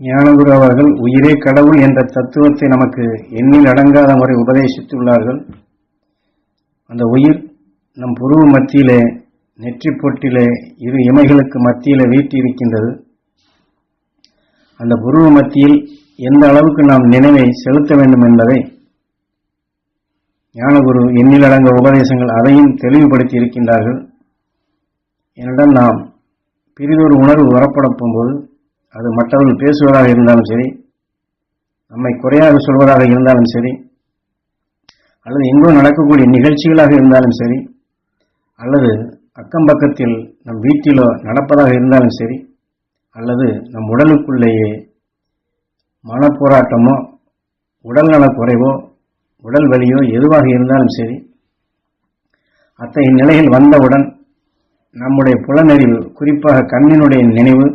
ஞானகுரு அவர்கள் உயிரே கடவுள் என்ற தத்துவத்தை நமக்கு எண்ணில் அடங்காத முறை உபதேசித்துள்ளார்கள். அந்த உயிர் நம் புருவ மத்தியிலே, நெற்றி பொட்டிலே, இரு இமைகளுக்கு மத்தியிலே வீற்றிருக்கின்றது. அந்த புருவ மத்தியில் எந்த அளவுக்கு நாம் நினைவை செலுத்த வேண்டும் என்பதை ஞானகுரு எண்ணில் அடங்க உபதேசங்கள் அதையும் தெளிவுபடுத்தி இருக்கின்றார்கள். என்னிடம் நாம் பிரிதொரு உணர்வு வரப்படப் போகும்போது, அது மற்றவர்கள் பேசுவதாக இருந்தாலும் சரி, நம்மை குறையாக சொல்வதாக இருந்தாலும் சரி, அல்லது எங்கோ நடக்கக்கூடிய நிகழ்ச்சிகளாக இருந்தாலும் சரி, அல்லது அக்கம் பக்கத்தில் நம் வீட்டிலோ நடப்பதாக இருந்தாலும் சரி, அல்லது நம் உடலுக்குள்ளேயே மனப்போராட்டமோ, உடல் நலக்குறைவோ, உடல் வலியோ எதுவாக இருந்தாலும் சரி, அத்தகைய நிலையில் வந்தவுடன் நம்முடைய புலனறிவு, குறிப்பாக கண்ணினுடைய நினைவு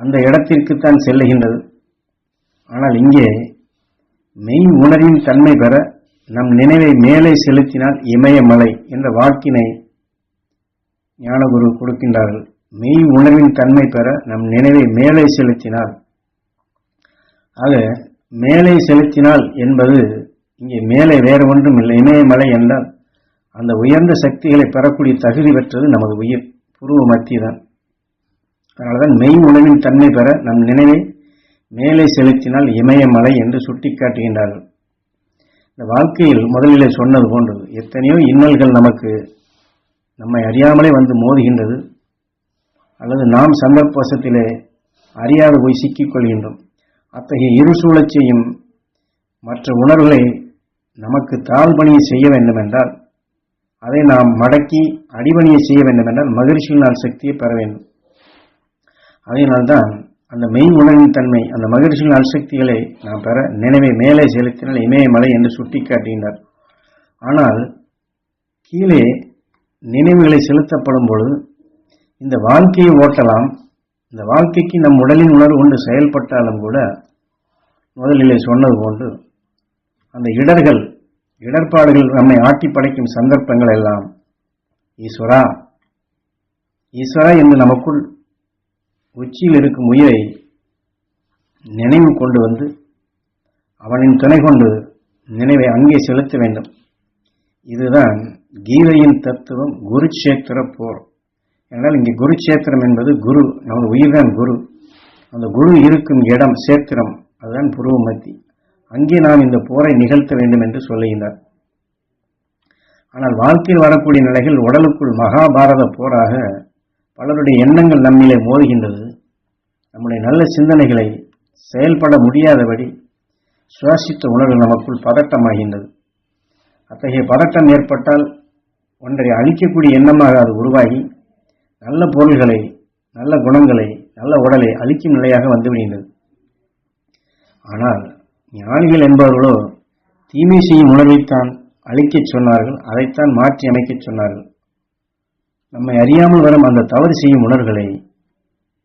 அந்த இடத்திற்குத்தான் செல்லுகின்றது. ஆனால் இங்கே மெய் உணர்வின் தன்மை பெற நம் நினைவை மேலே செலுத்தினால் இமயமலை என்ற வாக்கினை ஞானகுரு கொடுக்கின்றார்கள். மெய் உணர்வின் தன்மை பெற நம் நினைவை மேலே செலுத்தினால், ஆக மேலே செலுத்தினால் என்பது இங்கே மேலே வேறு ஒன்றும் இல்லை. இமயமலை என்றால் அந்த உயர்ந்த சக்திகளை பெறக்கூடிய தகுதி பெற்றது நமது உயிர், புருவ மத்திதான். அதனால்தான் மெய் உணர்வின் தன்மை பெற நம் நினைவை மேலே செலுத்தினால் இமயமலை என்று சுட்டிக்காட்டுகின்றார்கள். இந்த வாழ்க்கையில் முதலிலே சொன்னது போன்று எத்தனையோ இன்னல்கள் நமக்கு நம்மை அறியாமலே வந்து மோதுகின்றது, அல்லது நாம் சந்தர்ப்பவசத்திலே அறியாது போய் சிக்கிக் கொள்கின்றோம். அத்தகைய இருசூழச் செய்யும் மற்ற உணர்வுகளை நமக்கு தாழ்பணியை செய்ய வேண்டும் என்றால், அதை நாம் மடக்கி அடிபணியை செய்ய வேண்டும் என்றால் மகிழ்ச்சியினால் சக்தியை பெற வேண்டும். அதனால்தான் அந்த மெய் உணர்வின் தன்மை, அந்த மகிழ்ச்சியின் சக்திகளை நாம் பெற நினைவை மேலே செலுத்தினால் இமயமலை என்று சுட்டிக்காட்டுகின்றார். ஆனால் கீழே நினைவுகளை செலுத்தப்படும் பொழுது இந்த வாழ்க்கையை ஓட்டலாம். இந்த வாழ்க்கைக்கு நம் உடலின் உணர்வு கொண்டு செயல்பட்டாலும் கூட முதலிலே சொன்னது போன்று அந்த இடர்பாடுகள் நம்மை ஆட்டி படைக்கும் சந்தர்ப்பங்கள் எல்லாம் ஈஸ்வரா ஈஸ்வரா என்று நமக்குள் உச்சியில் இருக்கும் உயிரை நினைவு கொண்டு வந்து அவனின் துணை கொண்டு நினைவை அங்கே செலுத்த வேண்டும். இதுதான் கீதையின் தத்துவம், குருட்சேத்திர போர். என்றால் இங்கே குருட்சேத்திரம் என்பது குரு, நமது உயிர்தான் குரு. அந்த குரு இருக்கும் இடம் சேத்திரம், அதுதான் புருவ மத்தி. அங்கே நாம் இந்த போரை நிகழ்த்த வேண்டும் என்று சொல்லுகின்றார். ஆனால் வாழ்க்கையில் வரக்கூடிய நிலைகள் உடலுக்குள் மகாபாரத போராக பலருடைய எண்ணங்கள் நம்மிலே மோதுகின்றது. நம்முடைய நல்ல சிந்தனைகளை செயல்பட முடியாதபடி சுவாசித்த உணர்வு நமக்குள் பதட்டமாகின்றது. அத்தகைய பதட்டம் ஏற்பட்டால் ஒன்றை அழிக்கக்கூடிய எண்ணமாக அது உருவாகி நல்ல பொருள்களை, நல்ல குணங்களை, நல்ல உடலை அழிக்கும் நிலையாக வந்துவிடுகின்றது. ஆனால் ஞானிகள் என்பவர்களோ தீமை செய்யும் உணர்வைத்தான் அழிக்கச் சொன்னார்கள், அதைத்தான் மாற்றி அமைக்கச் சொன்னார்கள். நம்மை அறியாமல் வரும் அந்த தவறு செய்யும் உணர்வுகளை,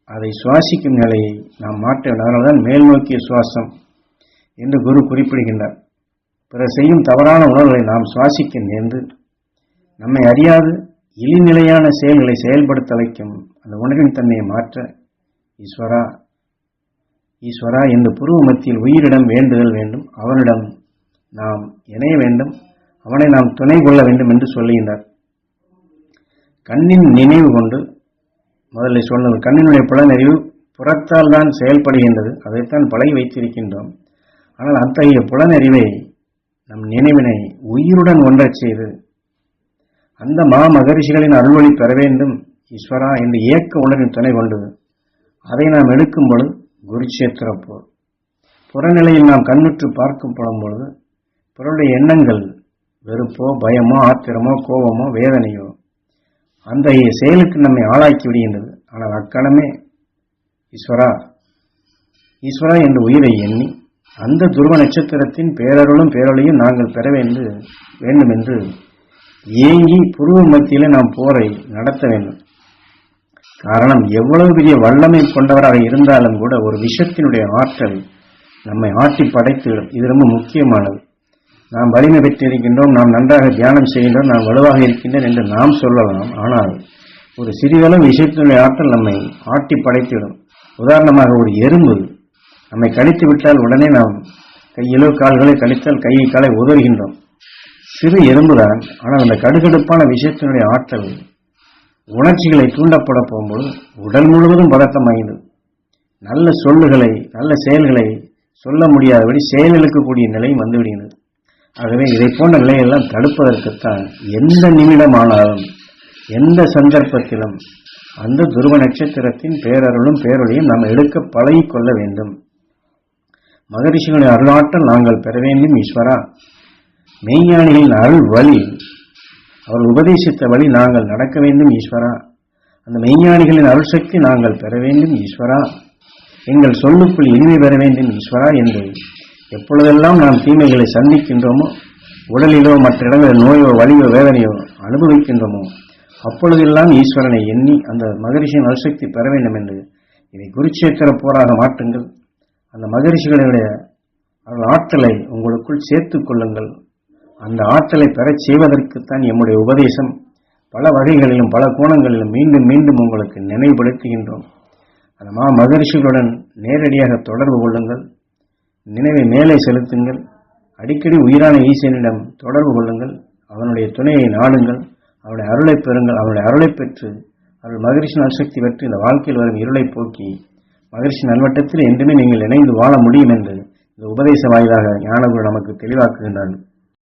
அதை சுவாசிக்கும் நிலையை நாம் மாற்ற வேண்டும். அதனால்தான் மேல் நோக்கிய சுவாசம் என்று குரு குறிப்பிடுகின்றார். பிறர் செய்யும் தவறான உணர்வுகளை நாம் சுவாசிக்க நேர்ந்து நம்மை அறியாது இழிநிலையான செயல்களை செயல்படுத்த வைக்கும் அந்த உணர்வின் தன்மையை மாற்ற ஈஸ்வரா ஈஸ்வரா என்று புருவ மத்தியில் உயிரிடம் வேண்டுதல் வேண்டும். அவனிடம் நாம் இணைய வேண்டும், அவனை நாம் துணை கொள்ள வேண்டும் என்று சொல்லுகின்றார். கண்ணின் நினைவு கொண்டு முதலில் சொன்னது, கண்ணினுடைய புலனறிவு புறத்தால் தான் செயல்படுகின்றது, அதைத்தான் பழகி வைத்திருக்கின்றோம். ஆனால் அத்தகைய புலனறிவை நம் நினைவினை உயிருடன் ஒன்றச் செய்து அந்த மகரிஷிகளின் அருள்வழி பெற வேண்டும் ஈஸ்வரா என்று ஏக்க உணர்வின் துணை கொண்டு அதை நாம் எடுக்கும் பொழுது குருட்சேத்திர போர். புறநிலையில் நாம் கண்ணுற்று பார்க்கும் பொழுது பிறருடைய எண்ணங்கள் வெறுப்போ, பயமோ, ஆத்திரமோ, கோபமோ, வேதனையோ அந்த செயலுக்கு நம்மை ஆளாக்கி விடுகின்றது. ஆனால் அக்கணமே ஈஸ்வரா ஈஸ்வரா என்ற உயிரை எண்ணி அந்த துருவ நட்சத்திரத்தின் பேரருளும் பேரொழியும் நாங்கள் பெற வேண்டும் என்று ஏங்கி புருவ மத்தியிலே நாம் போரை நடத்த வேண்டும். காரணம், எவ்வளவு பெரிய வல்லமை கொண்டவராக இருந்தாலும் கூட ஒரு விஷத்தினுடைய ஆற்றல் நம்மை ஆட்டி படைத்துவிடும். இது ரொம்ப முக்கியமானது. நாம் வலிமை பெற்றிருக்கின்றோம், நாம் நன்றாக தியானம் செய்கின்றோம், நாம் வலுவாக இருக்கின்றோம் என்று நாம் சொல்லலாம். ஆனால் ஒரு சிறிதளவு விஷயத்தினுடைய ஆற்றல் நம்மை ஆட்டி படைத்துவிடும். உதாரணமாக ஒரு எறும்பு நம்மை கடித்து விட்டால் உடனே நாம் கையிலோ கால்களை கடித்தால் கையை காலை உதறுகின்றோம். சிறு எறும்புதான், ஆனால் அந்த கடுகடுப்பான விஷயத்தினுடைய ஆற்றல் உணர்ச்சிகளை தூண்டப்பட போகும்போது உடல் முழுவதும் பதட்டமாகிறது. நல்ல சொல்லுகளை நல்ல செயல்களை சொல்ல முடியாதபடி செயலிழக்கக்கூடிய நிலையும் வந்துவிடுகிறது. ஆகவே இதை போன்ற நிலையெல்லாம் தடுப்பதற்குத்தான் எந்த நிமிடமானாலும் எந்த சந்தர்ப்பத்திலும் அந்த துருவ நட்சத்திரத்தின் பேரருளும் பேரொழியும் நாம் எடுக்க பழகிக்கொள்ள வேண்டும். மகரிஷிகளின் அருளாற்றல் நாங்கள் பெற வேண்டும் ஈஸ்வரா. மெய்ஞானிகளின் அருள் வழி, அவர் உபதேசித்த வழி நாங்கள் நடக்க வேண்டும் ஈஸ்வரா. அந்த மெய்ஞானிகளின் அருள் சக்தி நாங்கள் பெற வேண்டும் ஈஸ்வரா. எங்கள் சொல்லுக்குள் இனிமை பெற வேண்டும் ஈஸ்வரா என்று எப்பொழுதெல்லாம் நாம் தீமைகளை சந்திக்கின்றோமோ, உடலிலோ மற்ற இடங்களில் நோயோ வலியோ வேதனையோ அனுபவிக்கின்றோமோ, அப்பொழுதெல்லாம் ஈஸ்வரனை எண்ணி அந்த மகரிஷியின் அருள்சக்தி பெற வேண்டும் என்று இதை குருட்சேத்திர போராக மாற்றுங்கள். அந்த மகரிஷிகளுடைய ஆற்றலை உங்களுக்குள் சேர்த்துக் கொள்ளுங்கள். அந்த ஆற்றலை பெறச் செய்வதற்குத்தான் எம்முடைய உபதேசம். பல வகைகளிலும் பல கோணங்களிலும் மீண்டும் மீண்டும் உங்களுக்கு நினைவுபடுத்துகின்றோம். அந்த மகரிஷிகளுடன் நேரடியாக தொடர்பு கொள்ளுங்கள். நினைவை மேலே செலுத்துங்கள். அடிக்கடி உயிரான ஈசனிடம் தொடர்பு கொள்ளுங்கள். அவனுடைய துணையை நாடுங்கள். அவனுடைய அருளை பெறுங்கள். அவனுடைய அருளை பெற்று அவள் மகரிஷி நல்சக்தி பெற்று இந்த வாழ்க்கையில் வரும் இருளை போக்கி மகரிஷி நல்வட்டத்தில் என்றுமே நீங்கள் இணைந்து வாழ முடியும் என்று இந்த உபதேச வாயிலாக ஞானகுரு நமக்கு தெளிவாக்குகின்றார்கள்.